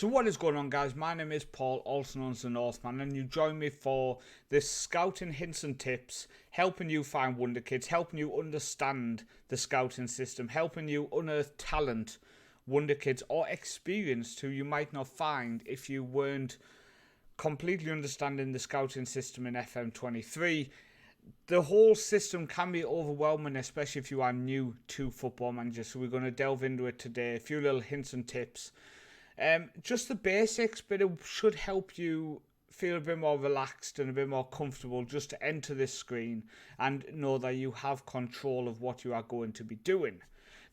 So what is going on, guys? My name is Paul, also known as the Northman, and you join me for this scouting hints and tips, helping you find wonder kids, helping you understand the scouting system, helping you unearth talent, wonder kids, or experience who you might not find if you weren't completely understanding the scouting system in FM23. The whole system can be overwhelming, especially if you are new to Football Manager, so we're going to delve into it today. A few little hints and tips. Just the basics, but it should help you feel a bit more relaxed and a bit more comfortable just to enter this screen and know that you have control of what you are going to be doing.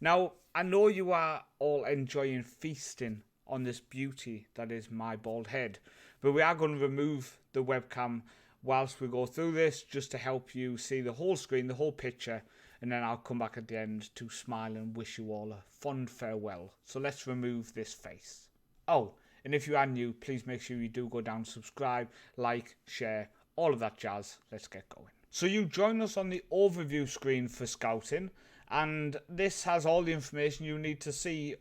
Now, I know you are all enjoying feasting on this beauty that is my bald head, but we are going to remove the webcam whilst we go through this just to help you see the whole screen, the whole picture, and then I'll come back at the end to smile and wish you all a fond farewell. So let's remove this face. Oh, and if you are new, please make sure you do go down, subscribe, like, share, all of that jazz. Let's get going. So you join us on the overview screen for scouting, and this has all the information you need to see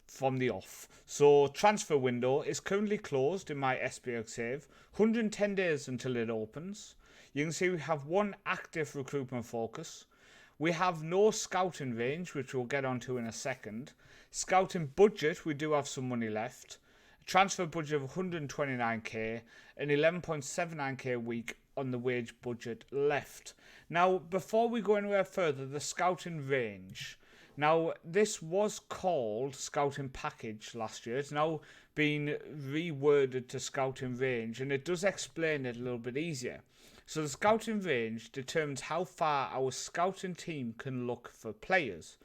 from the off. So transfer window is currently closed in my SBX save, 110 days until it opens. You can see we have one active recruitment focus. We have no scouting range, which we'll get onto in a second. Scouting budget, we do have some money left. Transfer budget of 129k and 11.79k a week on the wage budget left. Now, before we go anywhere further, the scouting range. Now, this was called scouting package last year. It's now been reworded to scouting range, and it does explain it a little bit easier. So the scouting range determines how far our scouting team can look for players,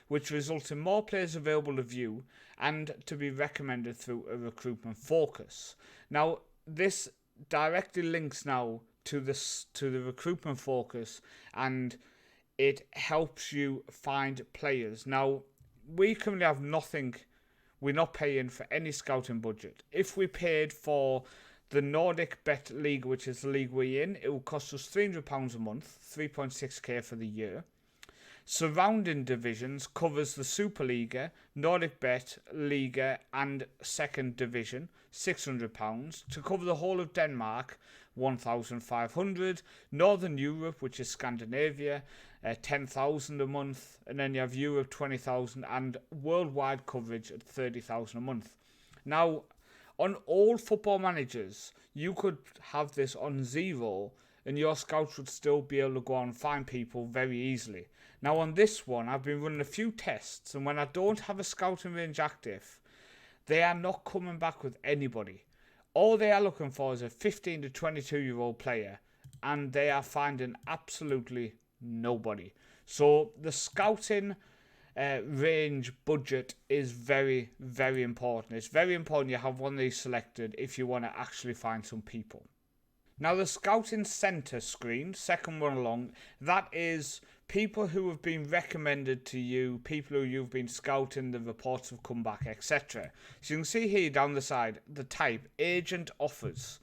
which results in more players available to view and to be recommended through a recruitment focus. Now, this directly links now to the recruitment focus, and it helps you find players. Now, we currently have nothing. We're not paying for any scouting budget. If we paid for the Nordic Bet League, which is the league we're in, it will cost us £300 a month, 3.6k for the year. Surrounding divisions covers the Superliga, Nordic Bet, Liga and Second Division, £600. To cover the whole of Denmark, 1,500. Northern Europe, which is Scandinavia, 10,000 a month. And then you have Europe, 20,000, and worldwide coverage at 30,000 a month. Now, on all Football Managers, you could have this on zero, and your scouts would still be able to go on and find people very easily. Now on this one, I've been running a few tests, and when I don't have a scouting range active, they are not coming back with anybody. All they are looking for is a 15 to 22-year-old player, and they are finding absolutely nobody. So the scouting range budget is very, very important. It's very important you have one of these selected if you want to actually find some people. Now the scouting centre screen, second one along, that is people who have been recommended to you, people who you've been scouting, the reports have come back, etc. So you can see here down the side, the type, agent offers.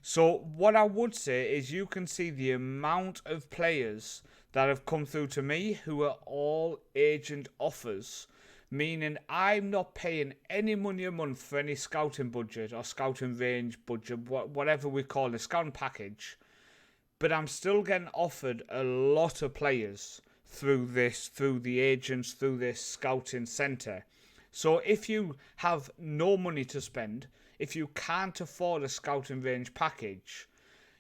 So what I would say is you can see the amount of players that have come through to me who are all agent offers, meaning I'm not paying any money a month for any scouting budget or scouting range budget, whatever we call it, scouting package, but I'm still getting offered a lot of players through the agents, through this scouting centre. So if you have no money to spend, if you can't afford a scouting range package,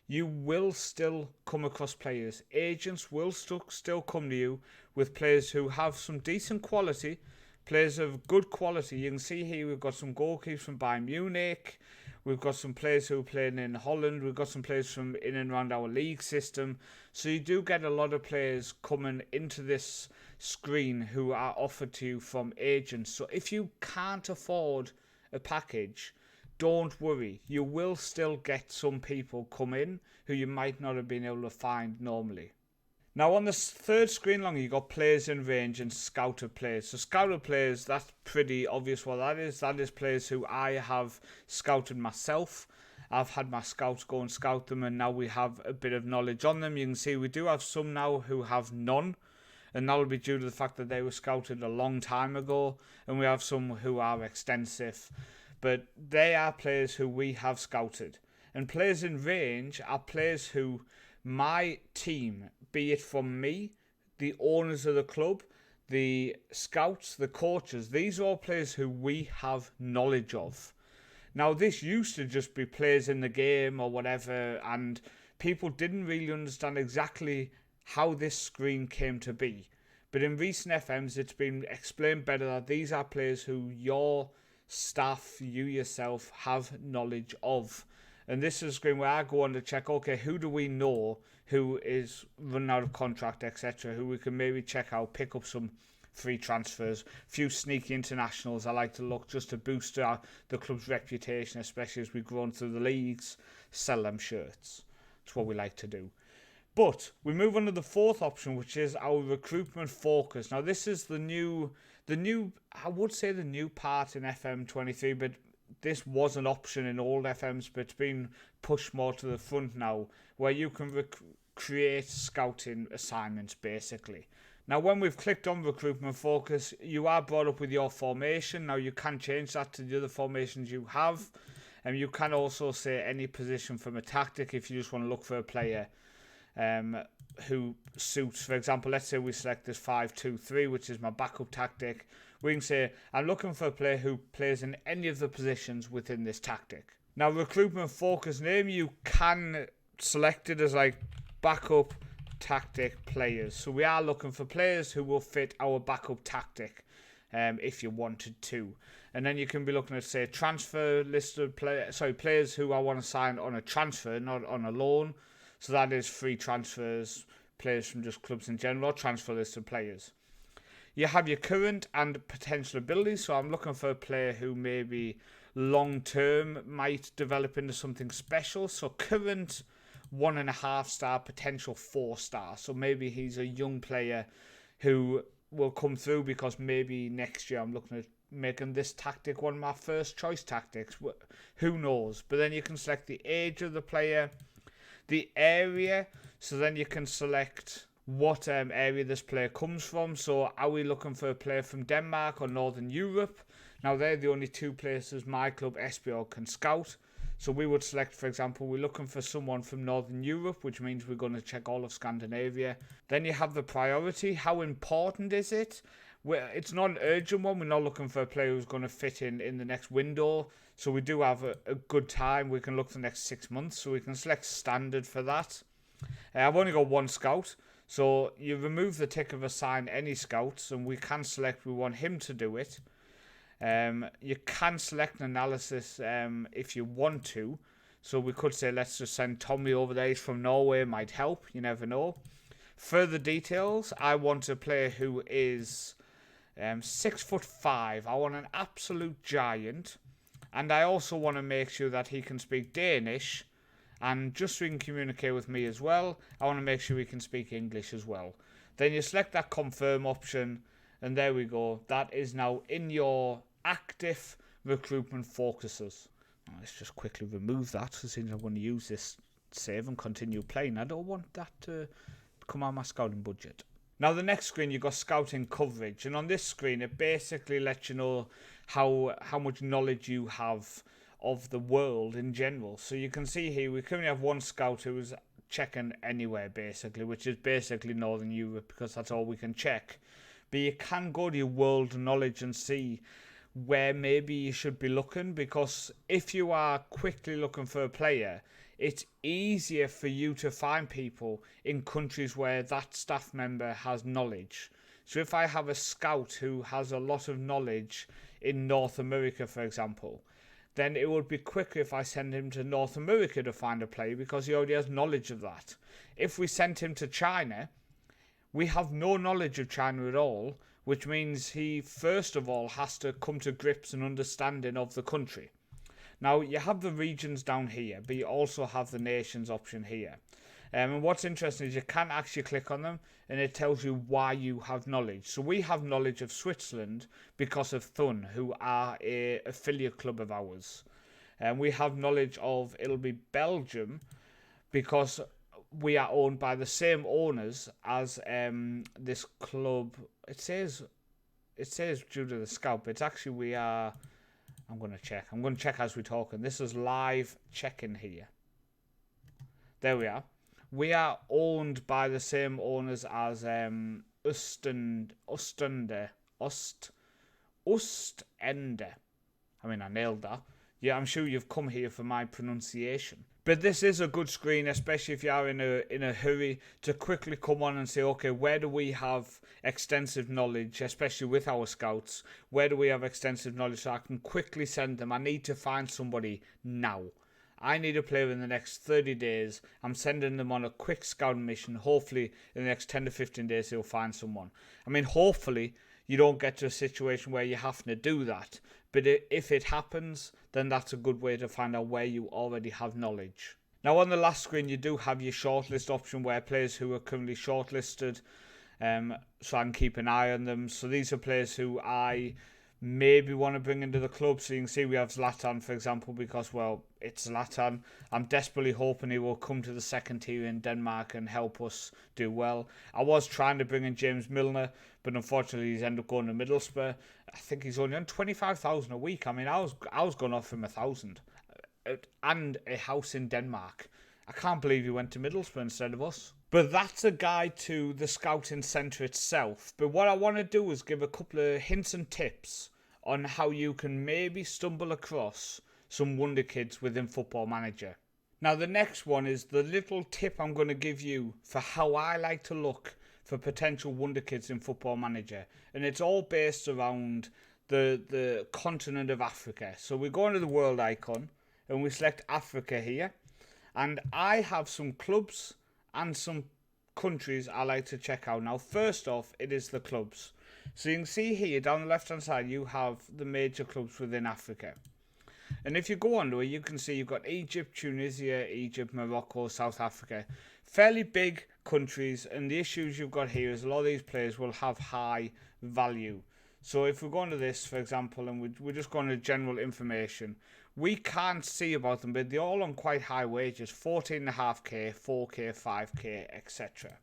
you will still come across players. Agents will still come to you with players who have some decent quality, players of good quality. You can see here we've got some goalkeepers from Bayern Munich. We've got some players who are playing in Holland. We've got some players from in and around our league system. So you do get a lot of players coming into this screen who are offered to you from agents. So if you can't afford a package, don't worry. You will still get some people come in who you might not have been able to find normally. Now on the third screen along, you got players in range and scouted players. So scouted players, that's pretty obvious what that is. That is players who I have scouted myself. I've had my scouts go and scout them, and now we have a bit of knowledge on them. You can see we do have some now who have none, and that will be due to the fact that they were scouted a long time ago, and we have some who are extensive. but they are players who we have scouted. And players in range are players who my team, be it from me, the owners of the club, the scouts, the coaches, these are all players who we have knowledge of. Now, this used to just be players in the game or whatever, and people didn't really understand exactly how this screen came to be. But in recent FMs, it's been explained better that these are players who your staff, you yourself, have knowledge of. And this is a screen where I go on to check, okay, who do we know who is running out of contract, etc., who we can maybe check out, pick up some free transfers, a few sneaky internationals I like to look just to boost the club's reputation, especially as we grow on through the leagues, sell them shirts. That's what we like to do. But we move on to the fourth option, which is our recruitment focus. Now, this is the new, I would say the new part in FM23, but this was an option in old FMs, but it's been pushed more to the front now, where you can create scouting assignments, basically. Now, when we've clicked on recruitment focus, you are brought up with your formation. Now, you can change that to the other formations you have. And you can also say any position from a tactic if you just want to look for a player who suits. For example, let's say we select this 5-2-3, which is my backup tactic. We can say, I'm looking for a player who plays in any of the positions within this tactic. Now, recruitment focus name, you can select it as like backup tactic players. So we are looking for players who will fit our backup tactic if you wanted to. And then you can be looking at, say, transfer listed players who I want to sign on a transfer, not on a loan. So that is free transfers, players from just clubs in general, transfer listed players. You have your current and potential abilities. So I'm looking for a player who maybe long term might develop into something special. So current 1.5 star, potential 4 star. So maybe he's a young player who will come through because maybe next year I'm looking at making this tactic one of my first choice tactics. Who knows? But then you can select the age of the player, the area. So then you can select what area this player comes from. So are we looking for a player from Denmark or Northern Europe? Now they're the only two places my club SBO can scout. So we would select, for example, we're looking for someone from Northern Europe, which means we're going to check all of Scandinavia. Then you have the priority. How important is it? It's not an urgent one. We're not looking for a player who's going to fit in the next window. So we do have a good time. We can look for the next 6 months. So we can select standard for that. I've only got one scout. So you remove the tick of assign any scouts, and we can select we want him to do it. You can select an analysis if you want to. So we could say, let's just send Tommy over there. He's from Norway, might help. You never know. Further details, I want a player who is 6'5". I want an absolute giant. And I also want to make sure that he can speak Danish. And just so he can communicate with me as well, I want to make sure he can speak English as well. Then you select that confirm option. And there we go. That is now in your active recruitment focuses. Now, let's just quickly remove that since I want to use this save and continue playing. I don't want that to come out of my scouting budget. Now the next screen, you've got scouting coverage, and on this screen it basically lets you know how much knowledge you have of the world in general. So you can see here we currently have one scout who is checking anywhere basically, which is basically Northern Europe because that's all we can check. But you can go to your world knowledge and see where maybe you should be looking, because if you are quickly looking for a player, it's easier for you to find people in countries where that staff member has knowledge. So if I have a scout who has a lot of knowledge in North America, for example, then it would be quicker if I send him to North America to find a player because he already has knowledge of that. If we sent him to China, we have no knowledge of China at all, which means he first of all has to come to grips and understanding of the country. Now you have the regions down here, but you also have the nations option here. And what's interesting is you can actually click on them and it tells you why you have knowledge. So we have knowledge of Switzerland because of Thun, who are a affiliate club of ours. And we have knowledge of, it'll be Belgium, because we are owned by the same owners as this club. It says due to the scout, but it's actually we are. I'm going to check. I'm going to check as we're talking. This is live checking here. There we are. We are owned by the same owners as Ostende. I mean, I nailed that. Yeah, I'm sure you've come here for my pronunciation. But this is a good screen, especially if you are in a hurry, to quickly come on and say, okay, where do we have extensive knowledge, especially with our scouts? Where do we have extensive knowledge so I can quickly send them? I need to find somebody now. I need a player in the next 30 days. I'm sending them on a quick scouting mission. Hopefully, in the next 10 to 15 days, they'll find someone. I mean, hopefully, you don't get to a situation where you have to do that. But if it happens, then that's a good way to find out where you already have knowledge. Now, on the last screen, you do have your shortlist option where players who are currently shortlisted, so I can keep an eye on them. So these are players who I maybe want to bring into the club. So you can see we have Zlatan, for example, because, well, it's Zlatan. I'm desperately hoping he will come to the second tier in Denmark and help us do well. I was trying to bring in James Milner, but unfortunately he's ended up going to Middlesbrough. I think he's only on 25,000 a week. I mean, I was going to offer him 1,000 and a house in Denmark. I can't believe he went to Middlesbrough instead of us. But that's a guide to the scouting centre itself. But what I want to do is give a couple of hints and tips on how you can maybe stumble across some wonder kids within Football Manager. Now, the next one is the little tip I'm going to give you for how I like to look for potential wonder kids in Football Manager. And it's all based around the continent of Africa. So we go into the world icon and we select Africa here. And I have some clubs and some countries I like to check out. Now, first off, it is the clubs. So you can see here down the left hand side you have the major clubs within Africa. And if you go under it, you can see you've got Egypt, Tunisia, Egypt, Morocco, South Africa. Fairly big countries, and the issues you've got here is a lot of these players will have high value. So if we go into this, for example, and we're just going to general information, we can't see about them, but they're all on quite high wages, 14.5k, 4k, 5k, etc.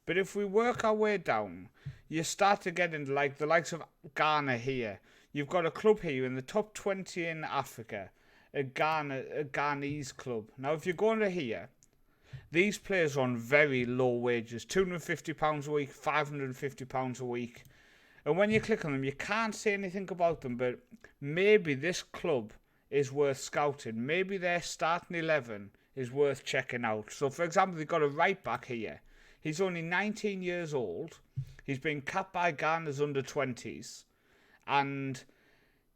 But if we work our way down, you start to get into like the likes of Ghana here. You've got a club here in the top 20 in Africa, a Ghanese club. Now, if you go under here, these players are on very low wages, £250 a week, £550 a week. And when you click on them, you can't say anything about them, but maybe this club is worth scouting. Maybe their starting 11 is worth checking out. So, for example, they've got a right back here. He's only 19 years old. He's been capped by Ghana's under-20s. And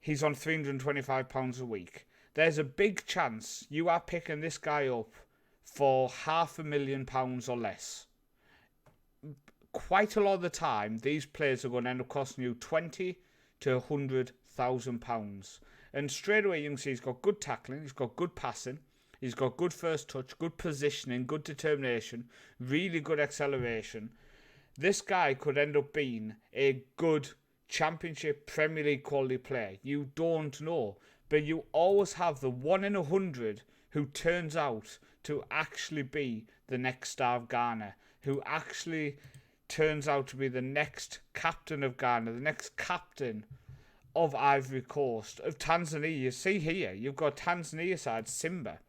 he's on £325 a week. There's a big chance you are picking this guy up for £500,000 or less. Quite a lot of the time, these players are going to end up costing you £20,000 to £100,000. And straight away you can see he's got good tackling, he's got good passing, he's got good first touch, good positioning, good determination, really good acceleration. This guy could end up being a good Championship Premier League quality player. You don't know, but you always have the 1 in 100 who turns out to actually be the next star of Ghana, who actually turns out to be the next captain of Ghana, the next captain of Ivory Coast, of Tanzania. You see here, you've got Tanzania side, Simba.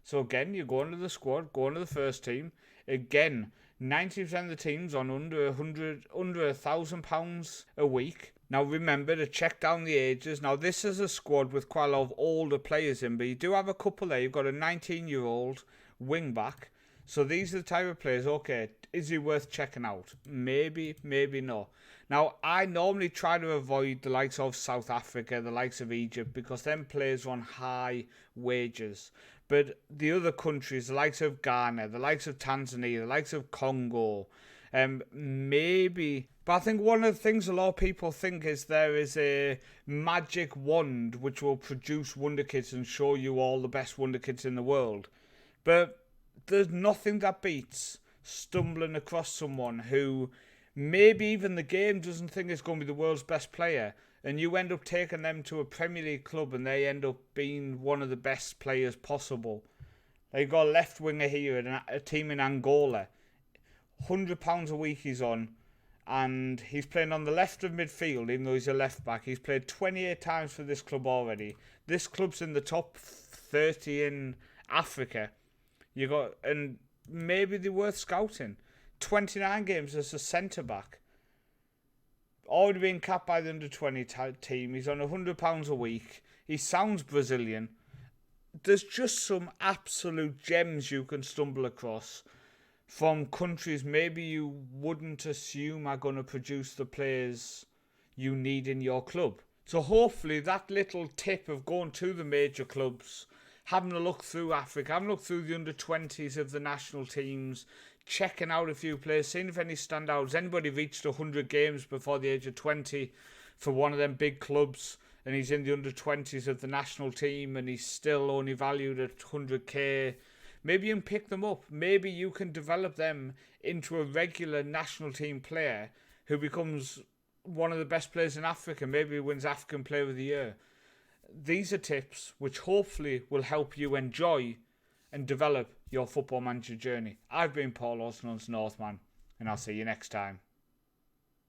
So again, you go into the squad, go into the first team. Again, 90% of the teams on under £1,000 a week. Now remember to check down the ages. Now this is a squad with quite a lot of older players in, but you do have a couple there. You've got a 19-year-old wing back. So these are the type of players, okay, is he worth checking out? Maybe, maybe not. Now, I normally try to avoid the likes of South Africa, the likes of Egypt, because them players are on high wages. But the other countries, the likes of Ghana, the likes of Tanzania, the likes of Congo, maybe. But I think one of the things a lot of people think is there is a magic wand which will produce wonder kids and show you all the best wonder kids in the world. But there's nothing that beats stumbling across someone who maybe even the game doesn't think is going to be the world's best player, and you end up taking them to a Premier League club and they end up being one of the best players possible. They've got a left winger here in a team in Angola. £100 a week he's on, and he's playing on the left of midfield, even though he's a left back. He's played 28 times for this club already. This club's in the top 30 in Africa. And maybe they're worth scouting. 29 games as a centre back. Already been capped by the under-20 team. He's on £100 a week. He sounds Brazilian. There's just some absolute gems you can stumble across from countries maybe you wouldn't assume are going to produce the players you need in your club. So hopefully that little tip of going to the major clubs, having a look through Africa, having a look through the under-20s of the national teams, checking out a few players, seeing if any stand out. Has anybody reached 100 games before the age of 20 for one of them big clubs, and he's in the under-20s of the national team and he's still only valued at 100k? Maybe you can pick them up. Maybe you can develop them into a regular national team player who becomes one of the best players in Africa. Maybe he wins African Player of the Year. These are tips which hopefully will help you enjoy and develop your football manager journey. I've been Paul Olsen, Northman, and I'll see you next time.